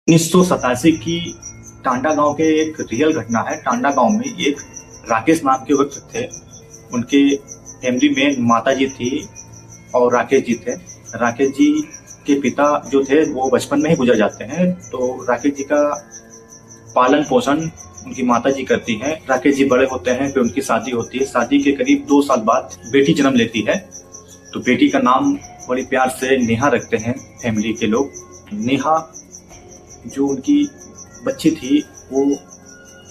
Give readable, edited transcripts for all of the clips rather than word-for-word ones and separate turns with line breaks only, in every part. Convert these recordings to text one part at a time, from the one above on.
1987 की टांडा गांव के एक रियल घटना है। टांडा गांव में एक राकेश नाम के व्यक्ति थे। उनके फैमिली में माता जी थी और राकेश जी थे। राकेश जी के पिता जो थे वो बचपन में ही गुजर जाते हैं, तो राकेश जी का पालन पोषण उनकी माता जी करती हैं। राकेश जी बड़े होते हैं, फिर उनकी शादी होती है। शादी के करीब 2 साल बाद बेटी जन्म लेती है, तो बेटी का नाम बड़ी प्यार से नेहा रखते हैं फैमिली के लोग। नेहा जो उनकी बच्ची थी वो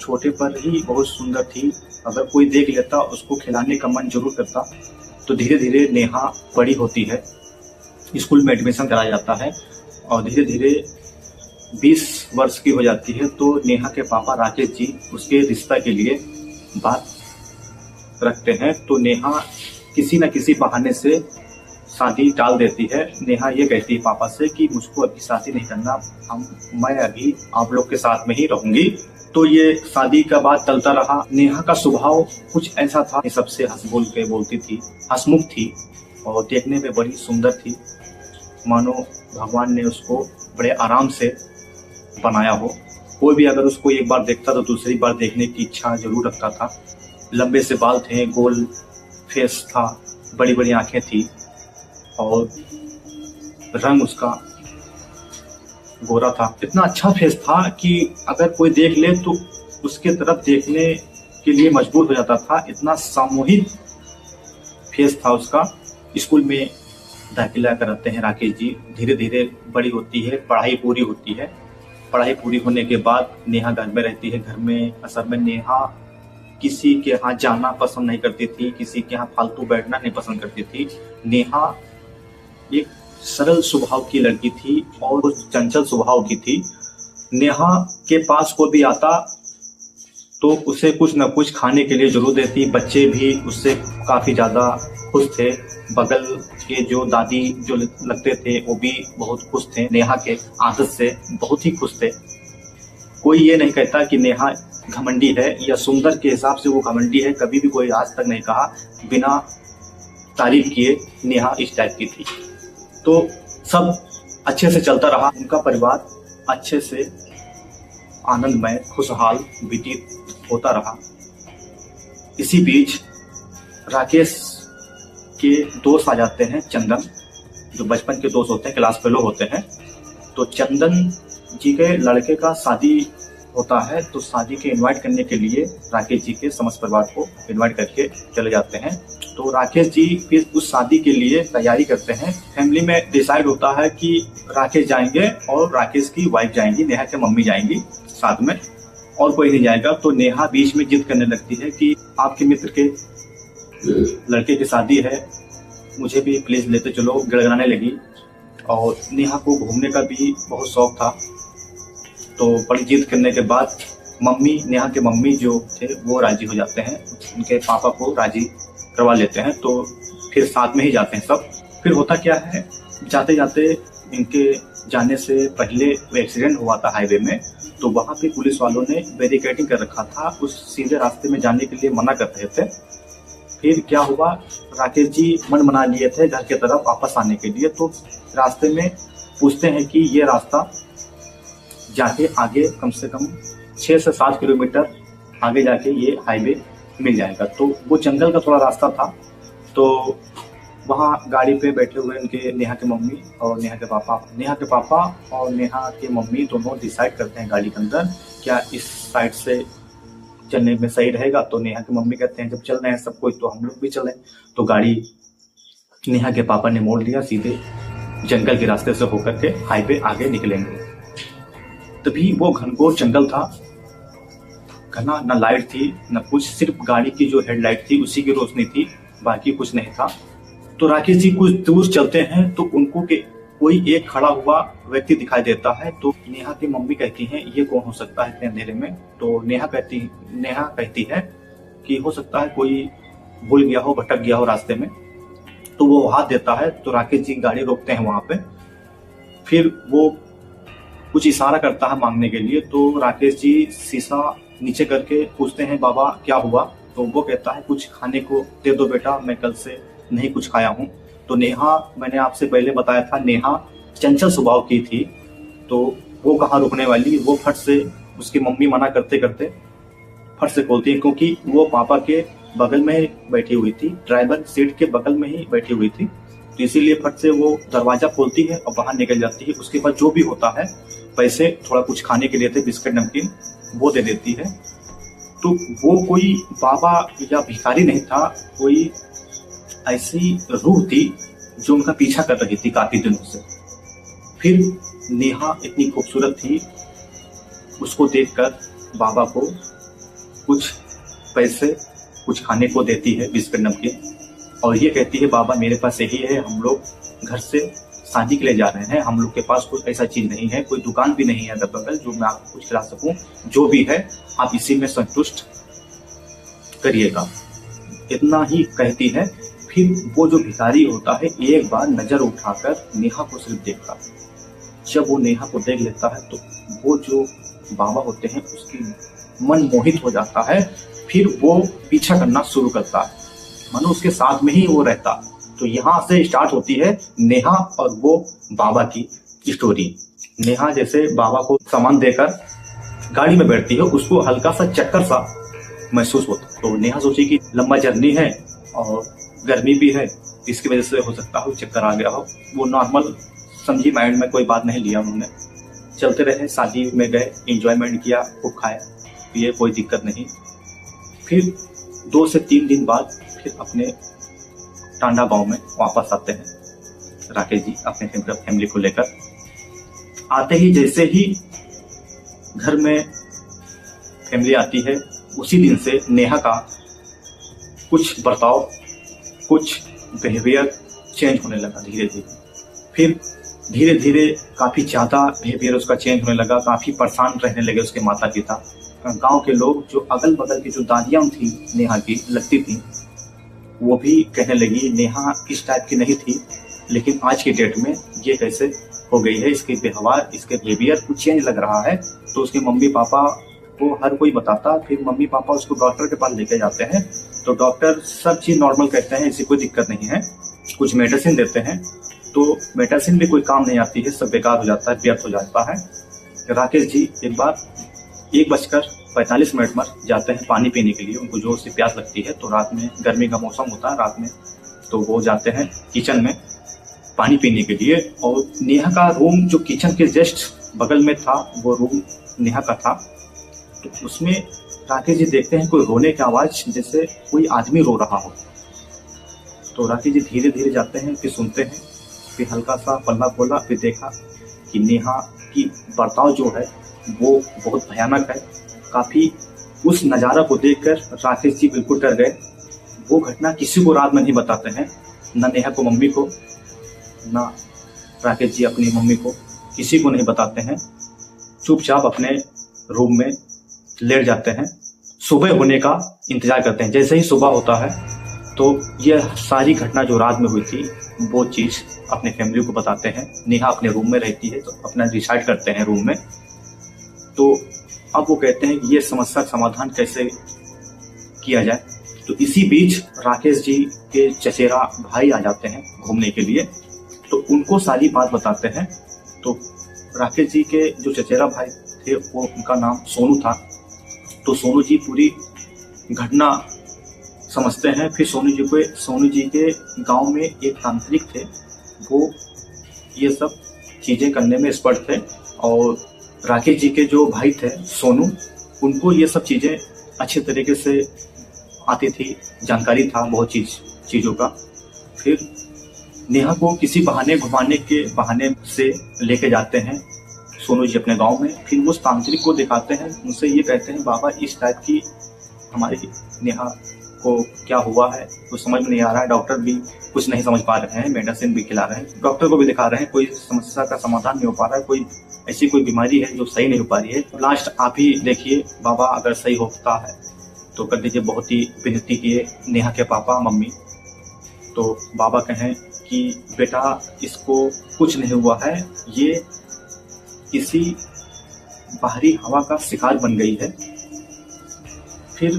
छोटे पर ही बहुत सुंदर थी। अगर कोई देख लेता उसको खिलाने का मन जरूर करता। तो धीरे धीरे नेहा बड़ी होती है, स्कूल में एडमिशन कराया जाता है और धीरे धीरे 20 वर्ष की हो जाती है। तो नेहा के पापा राकेश जी उसके रिश्ता के लिए बात रखते हैं। तो नेहा किसी न किसी बहाने से शादी टाल देती है। नेहा ये कहती है पापा से कि मुझको अभी शादी नहीं करना, मैं अभी आप लोग के साथ में ही रहूंगी। तो ये शादी का बात चलता रहा। नेहा का स्वभाव कुछ ऐसा था, सबसे हंस बोल के बोलती थी, हंसमुख थी और देखने में बड़ी सुंदर थी। मानो भगवान ने उसको बड़े आराम से बनाया हो। कोई भी अगर उसको एक बार देखता तो दूसरी बार देखने की इच्छा जरूर रखता था। लंबे से बाल थे, गोल फेस था, बड़ी बड़ी आंखें थी और रंग उसका गोरा था। इतना अच्छा फेस था कि अगर कोई देख ले तो उसके तरफ देखने के लिए मजबूर हो जाता था। इतना सामूहिक फेस था उसका। स्कूल में दाखिला कराते हैं राकेश जी। धीरे धीरे बड़ी होती है, पढ़ाई पूरी होती है। पढ़ाई पूरी होने के बाद नेहा घर में रहती है। घर में असल में नेहा किसी के यहाँ जाना पसंद नहीं करती थी, किसी के यहाँ फालतू बैठना नहीं पसंद करती थी। नेहा एक सरल स्वभाव की लड़की थी और चंचल स्वभाव की थी। नेहा के पास कोई भी आता तो उसे कुछ न कुछ खाने के लिए जरूर देती। बच्चे भी उससे काफी ज्यादा खुश थे। बगल के जो दादी जो लगते थे वो भी बहुत खुश थे। नेहा के आदत से बहुत ही खुश थे। कोई ये नहीं कहता कि नेहा घमंडी है या सुंदर के हिसाब से वो घमंडी है। कभी भी कोई आज तक नहीं कहा। बिना तारीफ किए नेहा इस टाइप की थी। तो सब अच्छे से चलता रहा। उनका परिवार अच्छे से आनंदमय खुशहाल व्यतीत होता रहा। इसी बीच राकेश के दोस्त आ जाते हैं, चंदन, जो बचपन के दोस्त होते हैं, क्लास फेलो होते हैं। तो चंदन जी के लड़के का शादी होता है, तो शादी के इनवाइट करने के लिए राकेश जी के समस्त परिवार को इनवाइट करके चले जाते हैं। तो राकेश जी फिर उस शादी के लिए तैयारी करते हैं। फैमिली में डिसाइड होता है कि राकेश जाएंगे और राकेश की वाइफ जाएंगी, नेहा के मम्मी जाएंगी साथ में, और कोई नहीं जाएगा। तो नेहा बीच में जिद करने लगती है कि आपके मित्र के लड़के की शादी है, मुझे भी प्लीज लेते चलो, गिड़गिड़ाने लगी। और नेहा को घूमने का भी बहुत शौक था। तो बड़ी जिद करने के बाद मम्मी, नेहा के मम्मी जो थे वो राजी हो जाते हैं, उनके पापा को राजी करवा लेते हैं। तो फिर साथ में ही जाते हैं सब। फिर होता क्या है, जाते जाते इनके जाने से पहले वो एक्सीडेंट हुआ था हाईवे में। तो वहाँ पे पुलिस वालों ने बैरिकेडिंग कर रखा था, उस सीधे रास्ते में जाने के लिए मना कर रहे थे। फिर क्या हुआ, राकेश जी मन बना लिए थे घर की तरफ वापस आने के लिए। तो रास्ते में पूछते हैं कि ये रास्ता जाके आगे कम से कम 6 से 7 किलोमीटर आगे जाके ये हाईवे मिल जाएगा। तो वो जंगल का थोड़ा रास्ता था। तो वहाँ गाड़ी पे बैठे हुए उनके नेहा के मम्मी और नेहा के पापा और नेहा के मम्मी दोनों डिसाइड करते हैं गाड़ी के अंदर क्या इस साइड से चलने में सही रहेगा। तो नेहा के मम्मी कहते हैं जब चल रहे हैं सब कोई तो हम लोग भी चलें। तो गाड़ी नेहा के पापा ने मोड़ लिया, सीधे जंगल के रास्ते से होकर के हाईवे आगे निकलेंगे। तभी वो घनघोर जंगल था, घना, न लाइट थी न कुछ, सिर्फ गाड़ी की जो हेडलाइट थी उसी की रोशनी थी, बाकी कुछ नहीं था। तो राकेश जी कुछ दूर चलते हैं तो उनको के कोई एक खड़ा हुआ व्यक्ति दिखाई देता है। तो नेहा की मम्मी कहती हैं ये कौन हो सकता है इतने अंधेरे में। तो नेहा कहती है कि हो सकता है कोई भूल गया हो, भटक गया हो रास्ते में। तो वो हाथ देता है। तो राकेश जी गाड़ी रोकते हैं वहां पे। फिर वो कुछ इशारा करता है मांगने के लिए। तो राकेश जी शीशा नीचे करके पूछते हैं बाबा क्या हुआ। तो वो कहता है कुछ खाने को दे दो बेटा, मैं कल से नहीं कुछ खाया हूँ। तो नेहा, मैंने आपसे पहले बताया था, नेहा चंचल स्वभाव की थी। तो वो कहाँ रुकने वाली, वो फट से उसकी मम्मी मना करते करते फट से खोलती है, क्योंकि वो पापा के बगल में ही बैठी हुई थी, ड्राइवर सीट के बगल में ही बैठी हुई थी, तो इसीलिए फट से वो दरवाजा खोलती है और बाहर निकल जाती है। उसके बाद जो भी होता है, पैसे थोड़ा कुछ खाने के लिए थे, बिस्किट नमकीन, वो दे देती है। तो वो कोई बाबा या भिखारी नहीं था, कोई ऐसी रूह थी जो उनका पीछा कर रही थी काफी दिनों से। फिर नेहा इतनी खूबसूरत थी, उसको देखकर बाबा को कुछ पैसे, कुछ खाने को देती है, बिस्किट नमकीन, और ये कहती है बाबा मेरे पास यही है, हम लोग घर से शादी के लिए जा रहे हैं, हम लोग के पास कुछ ऐसा चीज नहीं है, कोई दुकान भी नहीं है अगल बगल जो मैं आपको कुछ खिला सकूं, जो भी है आप इसी में संतुष्ट करिएगा, इतना ही कहती है। फिर वो जो भिखारी होता है एक बार नजर उठाकर नेहा को सिर्फ देखता, जब वो नेहा को देख लेता है तो वो जो बाबा होते हैं उसकी मन मोहित हो जाता है। फिर वो पीछा करना शुरू करता है, मानो उसके साथ में ही वो रहता। तो यहाँ से स्टार्ट होती है नेहा और वो बाबा की स्टोरी। नेहा जैसे बाबा को सामान देकर गाड़ी में बैठती है, उसको हल्का सा चक्कर सा महसूस होता है। तो नेहा सोची कि लंबा जर्नी है और गर्मी भी है, इसकी वजह से हो सकता है चक्कर आ गया हो। वो नॉर्मल समझी, माइंड में कोई बात नहीं लिया उन्होंने, चलते रहे, शादी में गए, एंजॉयमेंट किया, खूब खाया, ये कोई दिक्कत नहीं। फिर 2 से 3 दिन बाद फिर अपने टांडा गांव में वापस आते हैं राकेश जी अपने फैमिली को लेकर। आते ही जैसे ही घर में फैमिली आती है, उसी दिन से नेहा का कुछ बर्ताव, कुछ बिहेवियर चेंज होने लगा धीरे धीरे। फिर धीरे धीरे काफी ज्यादा बिहेवियर उसका चेंज होने लगा, काफी परेशान रहने लगे उसके माता पिता। गांव के लोग, जो अगल बगल की जो दादियां थी नेहा की लगती थी, वो भी कहने लगी नेहा इस टाइप की नहीं थी, लेकिन आज की डेट में ये कैसे हो गई है, इसके व्यवहार, इसके बिहेवियर कुछ चेंज लग रहा है। तो उसके मम्मी पापा को हर कोई बताता, फिर मम्मी पापा उसको डॉक्टर के पास लेके जाते हैं, तो डॉक्टर सब चीज नॉर्मल कहते हैं, ऐसी कोई दिक्कत नहीं है, कुछ मेडिसिन देते हैं, तो मेडिसिन भी कोई काम नहीं आती है, सब बेकार हो जाता है, व्यर्थ हो जाता है। राकेश जी एक बार 1:45 पर जाते हैं पानी पीने के लिए, उनको जोर से प्यास लगती है। तो रात में, गर्मी का मौसम होता है रात में, तो वो जाते हैं किचन में पानी पीने के लिए। और नेहा का रूम जो किचन के जस्ट बगल में था, वो रूम नेहा का था। तो उसमें राकेश जी देखते हैं कोई रोने की आवाज, जैसे कोई आदमी रो रहा हो। तो राकेश जी धीरे धीरे जाते हैं, फिर सुनते हैं, फिर हल्का सा पल्ला खोला, फिर देखा कि नेहा की बर्ताव जो है वो बहुत भयानक है। काफी उस नज़ारा को देखकर राकेश जी बिल्कुल डर गए। वो घटना किसी को रात में नहीं बताते हैं, ना नेहा को, मम्मी को, ना राकेश जी अपनी मम्मी को, किसी को नहीं बताते हैं। चुपचाप अपने रूम में लेट जाते हैं, सुबह होने का इंतजार करते हैं। जैसे ही सुबह होता है तो यह सारी घटना जो रात में हुई थी वो चीज़ अपने फैमिली को बताते हैं। नेहा अपने रूम में रहती है, तो अपना डिसाइड करते हैं रूम में। तो अब वो कहते हैं कि ये समस्या का समाधान कैसे किया जाए। तो इसी बीच राकेश जी के चचेरा भाई आ जाते हैं घूमने के लिए, तो उनको सारी बात बताते हैं। तो राकेश जी के जो चचेरा भाई थे, वो उनका नाम सोनू था। तो सोनू जी पूरी घटना समझते हैं। फिर सोनू जी के गांव में एक तांत्रिक थे, वो ये सब चीज़ें करने में एक्सपर्ट थे। और राकेश जी के जो भाई थे सोनू, उनको ये सब चीज़ें अच्छे तरीके से आती थी, जानकारी था बहुत चीज़ों का। फिर नेहा को किसी बहाने, घुमाने के बहाने से लेके जाते हैं सोनू जी अपने गांव में। फिर उस तांत्रिक को दिखाते हैं, उनसे ये कहते हैं बाबा इस टाइप की हमारी नेहा को क्या हुआ है, कुछ समझ में नहीं आ रहा है, डॉक्टर भी कुछ नहीं समझ पा रहे हैं, मेडिसिन भी खिला रहे हैं, डॉक्टर को भी दिखा रहे हैं, कोई समस्या का समाधान नहीं हो पा रहा है, कोई ऐसी कोई बीमारी है जो सही नहीं हो पा रही है। लास्ट आप ही देखिए बाबा, अगर सही होता है तो कर दीजिए। बहुत ही विनती किए नेहा के पापा मम्मी। तो बाबा कहें कि बेटा इसको कुछ नहीं हुआ है, ये किसी बाहरी हवा का शिकार बन गई है। फिर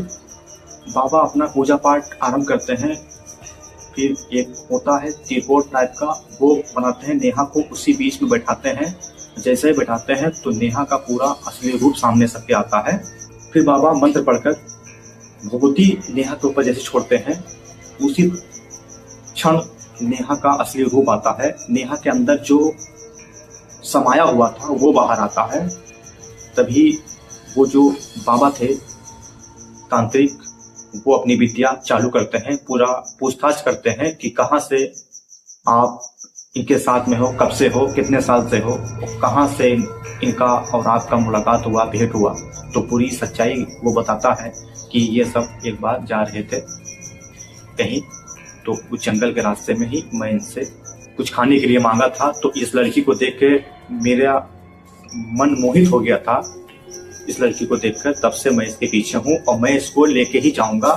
बाबा अपना पूजा पाठ आरंभ करते हैं। फिर एक होता है त्रिकोण टाइप का, वो बनाते हैं, नेहा को उसी बीच में बैठाते हैं जैसे ही बैठाते हैं तो नेहा का पूरा असली रूप सामने सबके आता है। फिर बाबा मंत्र पढ़कर भभूति नेहा के ऊपर जैसे छोड़ते हैं, उसी क्षण नेहा का असली रूप आता है। नेहा के अंदर जो समाया हुआ था वो बाहर आता है। तभी वो जो बाबा थे तांत्रिक, वो अपनी विद्या चालू करते हैं, पूरा पूछताछ करते हैं कि कहाँ से आप इनके साथ में हो, कब से हो, कितने साल से हो, कहाँ से इनका और आपका मुलाकात हुआ, भेंट हुआ। तो पूरी सच्चाई वो बताता है कि ये सब एक बार जा रहे थे कहीं, तो उस जंगल के रास्ते में ही मैं इनसे कुछ खाने के लिए मांगा था। तो इस लड़की को देख के मेरा मन मोहित हो गया था, इस लड़की को देखकर, तब से मैं इसके पीछे हूँ और मैं इसको लेके ही जाऊंगा।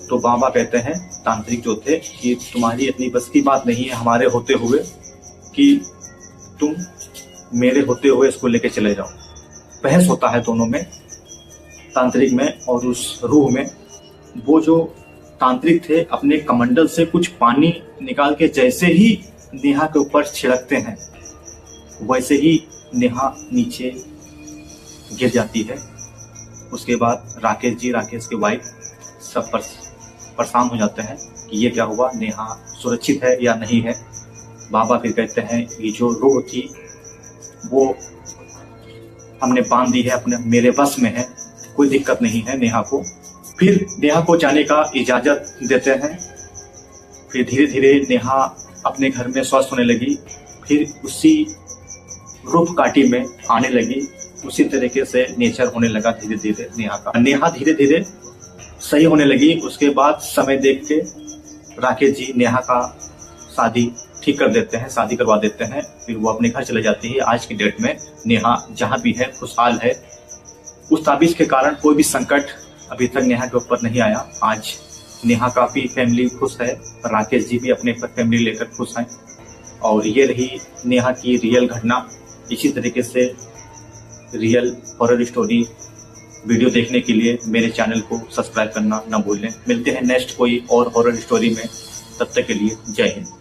तो बाबा कहते हैं, तांत्रिक जो थे, कि तुम्हारी इतनी बस की बात नहीं है हमारे होते हुए कि तुम मेरे होते हुए इसको लेके चले जाओ। बहस होता है दोनों में, तांत्रिक में और उस रूह में। वो जो तांत्रिक थे अपने कमंडल से कुछ पानी निकाल के जैसे ही नेहा के ऊपर छिड़कते हैं, वैसे ही नेहा नीचे गिर जाती है। उसके बाद राकेश जी, राकेश की वाइफ, सब परेशान हो जाते हैं कि ये क्या हुआ, नेहा सुरक्षित है या नहीं है। बाबा फिर कहते हैं ये जो रूह थी वो हमने बांध दी है, अपने मेरे बस में है, कोई दिक्कत नहीं है नेहा को। फिर नेहा को जाने का इजाजत देते हैं। फिर धीरे धीरे नेहा अपने घर में स्वस्थ होने लगी। फिर उसी रूप काटी में आने लगी, उसी तरीके से नेचर होने लगा धीरे धीरे नेहा का। नेहा धीरे धीरे सही होने लगी। उसके बाद समय देख के राकेश जी नेहा का शादी ठीक कर देते हैं, शादी करवा देते हैं। फिर वो अपने घर चले जाती है। आज की डेट में नेहा जहाँ भी है खुशहाल है। उस ताबीज के कारण कोई भी संकट अभी तक नेहा के ऊपर नहीं आया। आज नेहा काफी फैमिली खुश है, राकेश जी भी अपने फैमिली लेकर खुश हैं। और ये रही नेहा की रियल घटना। इसी तरीके से रियल हॉरर स्टोरी वीडियो देखने के लिए मेरे चैनल को सब्सक्राइब करना ना भूलें। मिलते हैं नेक्स्ट कोई और हॉरर स्टोरी में, तब तक के लिए जय हिंद।